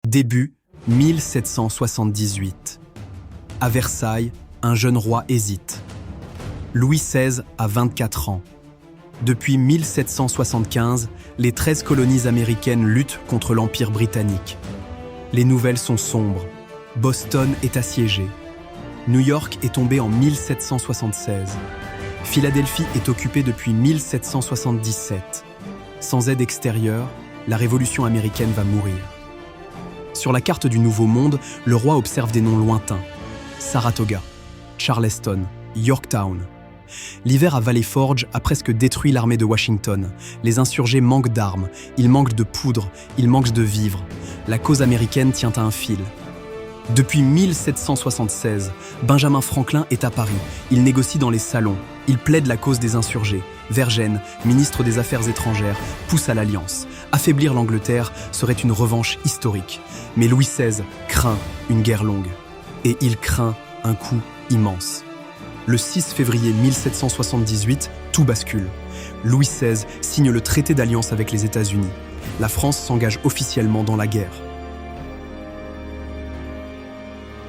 Début 1778. À Versailles, un jeune roi hésite. Louis XVI a 24 ans. Depuis 1775, les 13 colonies américaines luttent contre l'Empire britannique. Les nouvelles sont sombres. Boston est assiégé. New York est tombé en 1776. Philadelphie est occupée depuis 1777. Sans aide extérieure, la Révolution américaine va mourir. Sur la carte du Nouveau Monde, le roi observe des noms lointains. Saratoga, Charleston, Yorktown. L'hiver à Valley Forge a presque détruit l'armée de Washington. Les insurgés manquent d'armes, ils manquent de poudre, ils manquent de vivres. La cause américaine tient à un fil. Depuis 1776, Benjamin Franklin est à Paris. Il négocie dans les salons. Il plaide la cause des insurgés. Vergennes, ministre des Affaires étrangères, pousse à l'alliance. Affaiblir l'Angleterre serait une revanche historique. Mais Louis XVI craint une guerre longue. Et il craint un coup immense. Le 6 février 1778, tout bascule. Louis XVI signe le traité d'alliance avec les États-Unis. La France s'engage officiellement dans la guerre.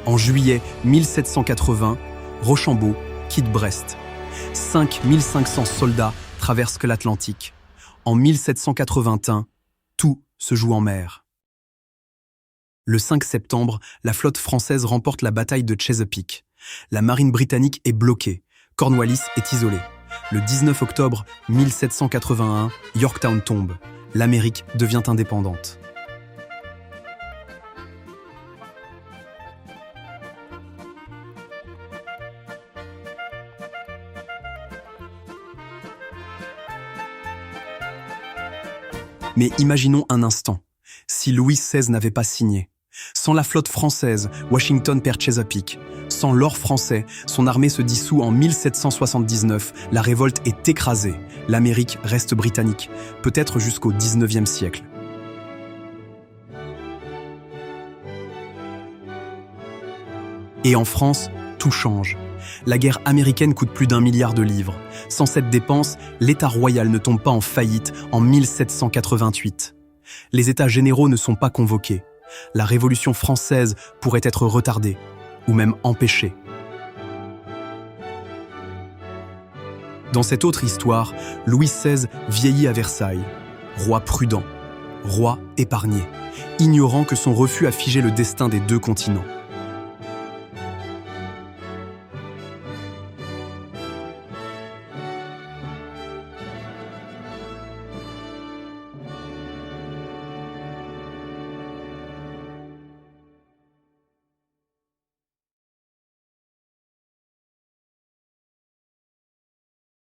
En juillet 1780, Rochambeau quitte Brest. 5500 soldats traversent l'Atlantique. En 1781, tout se joue en mer. Le 5 septembre, la flotte française remporte la bataille de Chesapeake. La marine britannique est bloquée. Cornwallis est isolé. Le 19 octobre 1781, Yorktown tombe. L'Amérique devient indépendante. Mais imaginons un instant, si Louis XVI n'avait pas signé. Sans la flotte française, Washington perd Chesapeake. Sans l'or français, son armée se dissout en 1779. La révolte est écrasée. L'Amérique reste britannique, peut-être jusqu'au XIXe siècle. Et en France, tout change. La guerre américaine coûte plus d'1 milliard de livres. Sans cette dépense, l'État royal ne tombe pas en faillite en 1788. Les États généraux ne sont pas convoqués. La Révolution française pourrait être retardée, ou même empêchée. Dans cette autre histoire, Louis XVI vieillit à Versailles. Roi prudent, roi épargné, ignorant que son refus a figé le destin des deux continents.